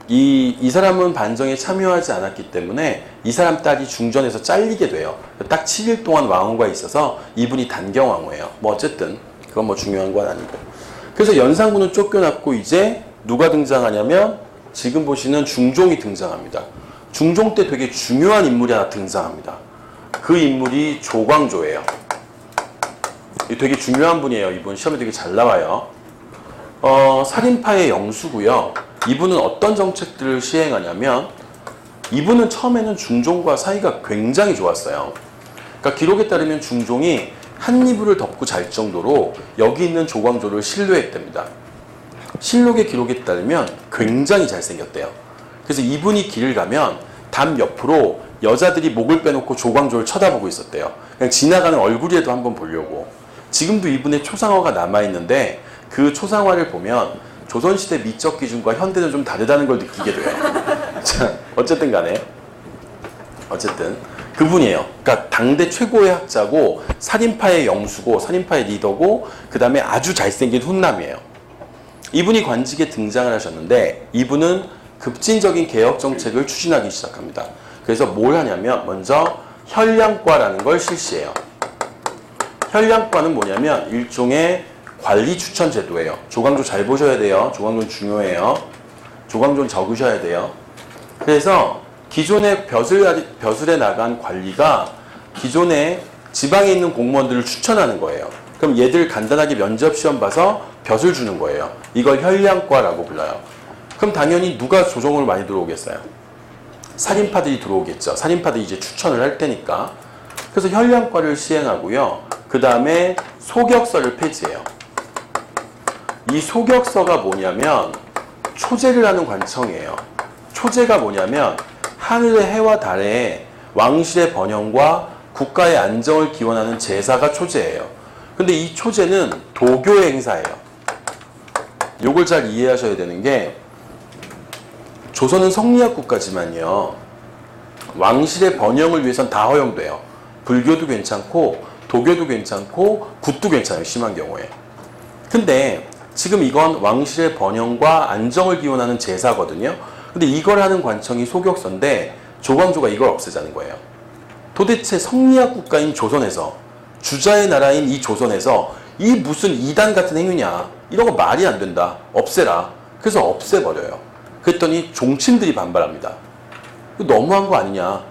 이 사람은 반정에 참여하지 않았기 때문에 이 사람 딸이 중전에서 잘리게 돼요. 딱 7일 동안 왕후가 있어서 이분이 단경왕후예요. 뭐 어쨌든 그건 뭐 중요한 건 아니고. 그래서 연산군은 쫓겨났고 이제 누가 등장하냐면 지금 보시는 중종이 등장합니다. 중종 때 되게 중요한 인물이 하나 등장합니다. 그 인물이 조광조예요. 되게 중요한 분이에요. 이분 시험에 되게 잘 나와요. 살인파의 영수고요. 이분은 어떤 정책들을 시행하냐면 이분은 처음에는 중종과 사이가 굉장히 좋았어요. 그러니까 기록에 따르면 중종이 한 이불을 덮고 잘 정도로 여기 있는 조광조를 신뢰했답니다. 실록의 기록에 따르면 굉장히 잘생겼대요. 그래서 이분이 길을 가면 담 옆으로 여자들이 목을 빼놓고 조광조를 쳐다보고 있었대요. 그냥 지나가는 얼굴이라도 한번 보려고. 지금도 이분의 초상화가 남아있는데 그 초상화를 보면 조선시대 미적 기준과 현대는 좀 다르다는 걸 느끼게 돼요. 자, 어쨌든 간에 어쨌든 그분이에요. 그러니까 당대 최고의 학자고 살인파의 영수고 살인파의 리더고 그 다음에 아주 잘생긴 훈남이에요. 이분이 관직에 등장을 하셨는데 이분은 급진적인 개혁 정책을 추진하기 시작합니다. 그래서 뭘 하냐면 먼저 혈량과라는 걸 실시해요. 혈량과는 뭐냐면 일종의 관리 추천 제도예요. 조광조 잘 보셔야 돼요. 조광조는 중요해요. 조광조는 적으셔야 돼요. 그래서 기존의 벼슬에 나간 관리가 기존에 지방에 있는 공무원들을 추천하는 거예요. 그럼 얘들 간단하게 면접 시험 봐서 벼슬 주는 거예요. 이걸 혈량과라고 불러요. 그럼 당연히 누가 조정을 많이 들어오겠어요? 살인파들이 들어오겠죠. 살인파들이 이제 추천을 할 테니까. 그래서 혈량과를 시행하고요. 그 다음에 소격서를 폐지해요. 이 소격서가 뭐냐면 초제를 하는 관청이에요. 초제가 뭐냐면 하늘의 해와 달에 왕실의 번영과 국가의 안정을 기원하는 제사가 초제예요. 근데 이 초제는 도교의 행사예요. 요걸 잘 이해하셔야 되는 게 조선은 성리학 국가지만요. 왕실의 번영을 위해선 다 허용돼요. 불교도 괜찮고 도교도 괜찮고 굿도 괜찮아요. 심한 경우에. 근데 지금 이건 왕실의 번영과 안정을 기원하는 제사거든요. 근데 이걸 하는 관청이 소격서인데 조광조가 이걸 없애자는 거예요. 도대체 성리학 국가인 조선에서 주자의 나라인 이 조선에서 이 무슨 이단 같은 행위냐. 이런 거 말이 안 된다. 없애라. 그래서 없애버려요. 그랬더니 종친들이 반발합니다. 너무한 거 아니냐.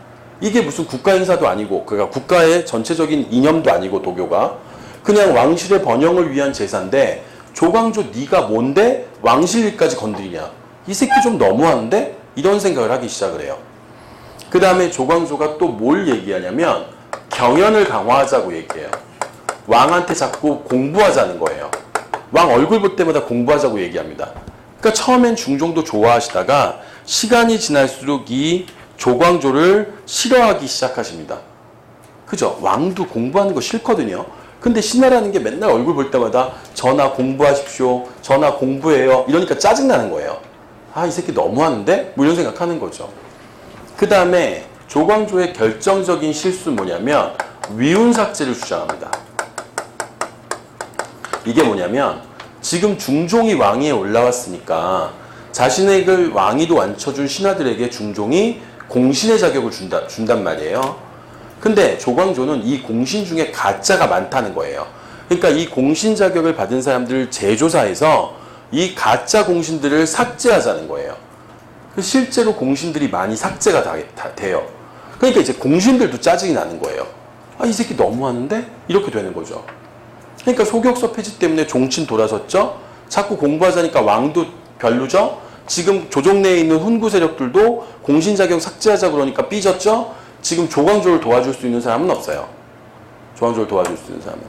이게 무슨 국가 행사도 아니고 그러니까 국가의 전체적인 이념도 아니고 도교가 그냥 왕실의 번영을 위한 제사인데 조광조 네가 뭔데 왕실 일까지 건드리냐. 이 새끼 좀 너무한데? 이런 생각을 하기 시작을 해요. 그 다음에 조광조가 또 뭘 얘기하냐면 경연을 강화하자고 얘기해요. 왕한테 자꾸 공부하자는 거예요. 왕 얼굴 볼 때마다 공부하자고 얘기합니다. 그러니까 처음엔 중종도 좋아하시다가 시간이 지날수록 이 조광조를 싫어하기 시작하십니다. 그죠? 왕도 공부하는 거 싫거든요. 근데 신하라는 게 맨날 얼굴 볼 때마다 전하 공부하십시오. 전하 공부해요. 이러니까 짜증나는 거예요. 아, 이 새끼 너무하는데? 뭐 이런 생각하는 거죠. 그 다음에 조광조의 결정적인 실수 뭐냐면 위훈 삭제를 주장합니다. 이게 뭐냐면 지금 중종이 왕위에 올라왔으니까 자신에게 왕위도 앉혀준 신하들에게 중종이 공신의 자격을 준단 말이에요. 근데 조광조는 이 공신 중에 가짜가 많다는 거예요. 그러니까 이 공신 자격을 받은 사람들을 재조사해서 이 가짜 공신들을 삭제하자는 거예요. 실제로 공신들이 많이 삭제가 다 돼요. 그러니까 이제 공신들도 짜증이 나는 거예요. 아, 이 새끼 너무하는데? 이렇게 되는 거죠. 그러니까 소격서 폐지 때문에 종친 돌아섰죠. 자꾸 공부하자니까 왕도 별로죠. 지금 조정 내에 있는 훈구 세력들도 공신 자격 삭제하자 그러니까 삐졌죠. 지금 조광조를 도와줄 수 있는 사람은 없어요. 조광조를 도와줄 수 있는 사람은.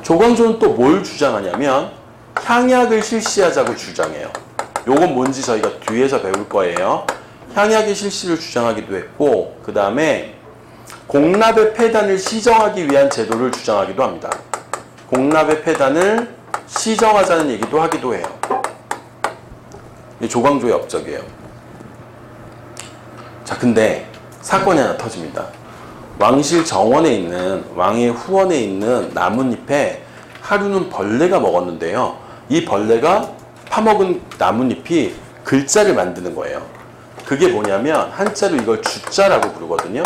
조광조는 또 뭘 주장하냐면 향약을 실시하자고 주장해요. 요건 뭔지 저희가 뒤에서 배울 거예요. 향약의 실시를 주장하기도 했고 그 다음에 공납의 폐단을 시정하기 위한 제도를 주장하기도 합니다. 공납의 폐단을 시정하자는 얘기도 하기도 해요. 이게 조광조의 업적이에요. 자, 근데 사건이 하나 터집니다. 왕실 정원에 있는 왕의 후원에 있는 나뭇잎에 하루는 벌레가 먹었는데요. 이 벌레가 파먹은 나뭇잎이 글자를 만드는 거예요. 그게 뭐냐면 한자로 이걸 주자라고 부르거든요.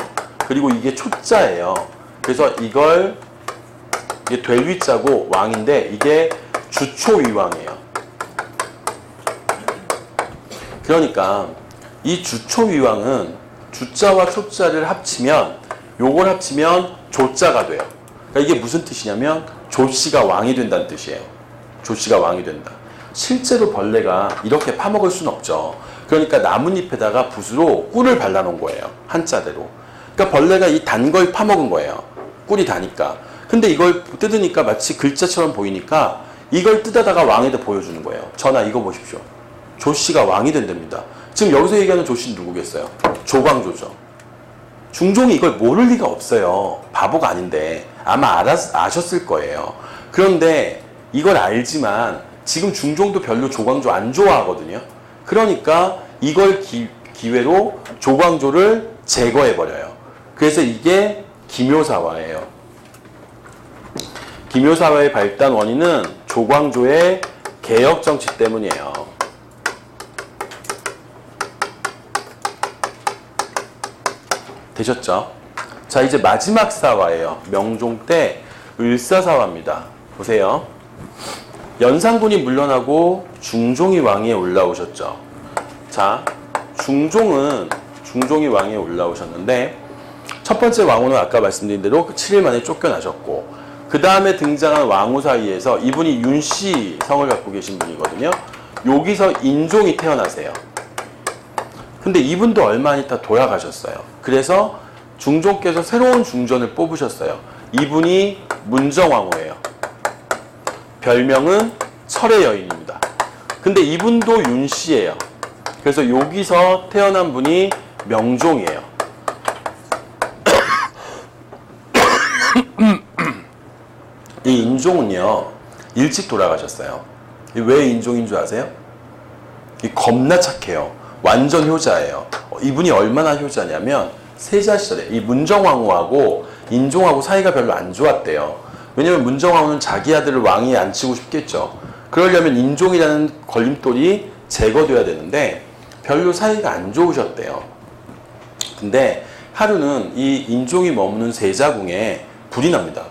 그리고 이게 초자예요. 그래서 이게 될위자고 왕인데 이게 주초위왕이에요. 그러니까 이 주초위왕은 주자와 초자를 합치면 요걸 합치면 조자가 돼요. 그러니까 이게 무슨 뜻이냐면 조씨가 왕이 된다는 뜻이에요. 조씨가 왕이 된다. 실제로 벌레가 이렇게 파먹을 수는 없죠. 그러니까 나뭇잎에다가 붓으로 꿀을 발라놓은 거예요. 한자대로. 그러니까 벌레가 이 단 걸 파먹은 거예요. 꿀이 다니까. 근데 이걸 뜯으니까 마치 글자처럼 보이니까 이걸 뜯어다가 왕에다 보여주는 거예요. 전하 이거 보십시오. 조씨가 왕이 된답니다. 지금 여기서 얘기하는 조씨는 누구겠어요? 조광조죠. 중종이 이걸 모를 리가 없어요. 바보가 아닌데 아마 아셨을 거예요. 그런데 이걸 알지만 지금 중종도 별로 조광조 안 좋아하거든요. 그러니까 이걸 기회로 조광조를 제거해버려요. 그래서 이게 기묘사화예요. 기묘사화의 발단 원인은 조광조의 개혁정치 때문이에요. 되셨죠? 자, 이제 마지막 사화예요. 명종 때 을사사화입니다. 보세요. 연산군이 물러나고 중종이 왕위에 올라오셨죠. 자, 중종이 왕위에 올라오셨는데 첫 번째 왕후는 아까 말씀드린 대로 7일 만에 쫓겨나셨고 그 다음에 등장한 왕후 사이에서 이분이 윤씨 성을 갖고 계신 분이거든요. 여기서 인종이 태어나세요. 근데 이분도 얼마 안 있다 돌아가셨어요. 그래서 중종께서 새로운 중전을 뽑으셨어요. 이분이 문정왕후예요. 별명은 철의 여인입니다. 근데 이분도 윤씨예요. 그래서 여기서 태어난 분이 명종이에요. 이 인종은요 일찍 돌아가셨어요. 왜 인종인 줄 아세요? 겁나 착해요. 완전 효자예요. 이분이 얼마나 효자냐면 세자 시절에 이 문정왕후하고 인종하고 사이가 별로 안 좋았대요. 왜냐면 문정왕후는 자기 아들을 왕위에 앉히고 싶겠죠. 그러려면 인종이라는 걸림돌이 제거돼야 되는데 별로 사이가 안 좋으셨대요. 근데 하루는 이 인종이 머무는 세자궁에 불이 납니다.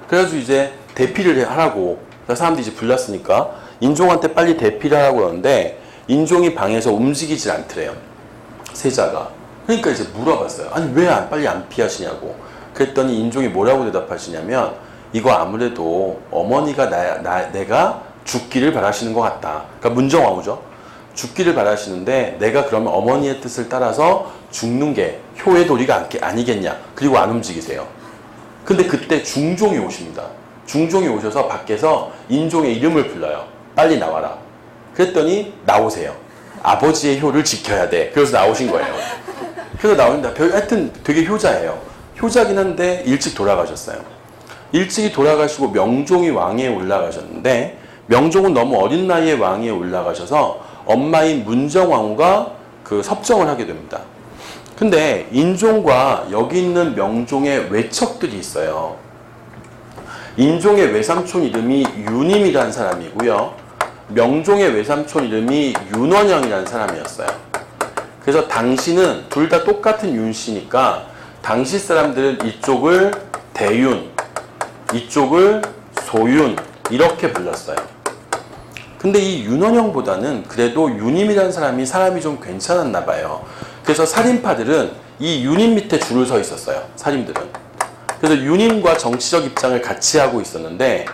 그래가지고 이제 대피를 하라고 사람들이 이제 불났으니까 인종한테 빨리 대피를 하라고 그러는데 인종이 방에서 움직이질 않더래요. 세자가. 그러니까 이제 물어봤어요. 아니 왜 빨리 안 피하시냐고. 그랬더니 인종이 뭐라고 대답하시냐면 이거 아무래도 어머니가 내가 죽기를 바라시는 것 같다. 그러니까 문정왕후죠. 죽기를 바라시는데 내가 그러면 어머니의 뜻을 따라서 죽는 게 효의 도리가 아니겠냐. 그리고 안 움직이세요. 근데 그때 중종이 오십니다. 중종이 오셔서 밖에서 인종의 이름을 불러요. 빨리 나와라. 그랬더니 나오세요. 아버지의 효를 지켜야 돼. 그래서 나오신 거예요. 그래서 나오는데 하여튼 되게 효자예요. 효자긴 한데 일찍 돌아가셨어요. 일찍이 돌아가시고 명종이 왕위에 올라가셨는데 명종은 너무 어린 나이에 왕위에 올라가셔서 엄마인 문정왕후가 그 섭정을 하게 됩니다. 근데 인종과 여기 있는 명종의 외척들이 있어요. 인종의 외삼촌 이름이 윤임이라는 사람이고요. 명종의 외삼촌 이름이 윤원영이라는 사람이었어요. 그래서 당시는 둘 다 똑같은 윤씨니까 당시 사람들은 이쪽을 대윤, 이쪽을 소윤 이렇게 불렀어요. 근데 이 윤원영보다는 그래도 윤임이라는 사람이 좀 괜찮았나 봐요. 그래서 살인파들은 이 윤임 밑에 줄을 서 있었어요. 살인들은. 그래서 윤임과 정치적 입장을 같이 하고 있었는데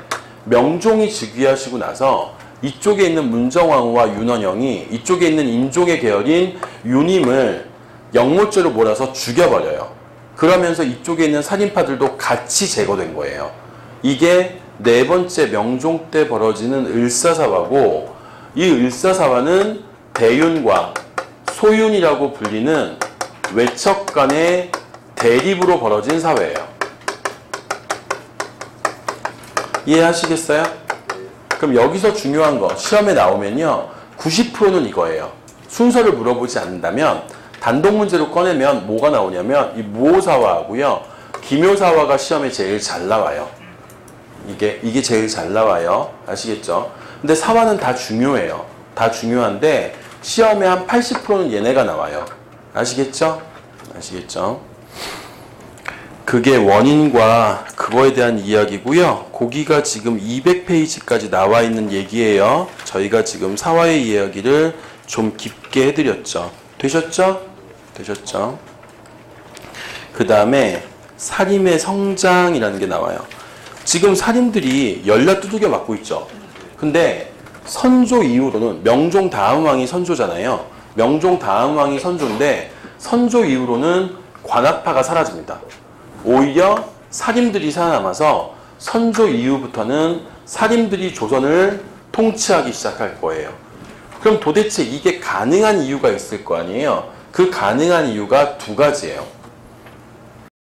명종이 즉위하시고 나서 이쪽에 있는 문정왕후와 윤원영이 이쪽에 있는 인종의 계열인 윤임을 영모죄로 몰아서 죽여버려요. 그러면서 이쪽에 있는 살인파들도 같이 제거된 거예요. 이게 네 번째 명종 때 벌어지는 을사사화고 이 을사사화는 대윤과 소윤이라고 불리는 외척 간의 대립으로 벌어진 사회예요. 이해하시겠어요? 그럼 여기서 중요한 거 시험에 나오면요 90%는 이거예요. 순서를 물어보지 않는다면 단독 문제로 꺼내면 뭐가 나오냐면 이 무오사화하고요 기묘사화가 시험에 제일 잘 나와요. 이게 제일 잘 나와요. 아시겠죠? 근데 사화는 다 중요해요. 다 중요한데 시험에 한 80%는 얘네가 나와요. 아시겠죠? 아시겠죠? 그게 원인과 그거에 대한 이야기고요. 거기가 지금 200페이지까지 나와 있는 얘기예요. 저희가 지금 사화의 이야기를 좀 깊게 해드렸죠. 되셨죠? 되셨죠? 그 다음에 살인의 성장이라는 게 나와요. 지금 살인들이 열려 두들겨 맞고 있죠. 근데 선조 이후로는 명종 다음 왕이 선조잖아요. 명종 다음 왕이 선조인데 선조 이후로는 관학파가 사라집니다. 오히려 살인들이 살아남아서 선조 이후부터는 살인들이 조선을 통치하기 시작할 거예요. 그럼 도대체 이게 가능한 이유가 있을 거 아니에요? 그 가능한 이유가 두 가지예요.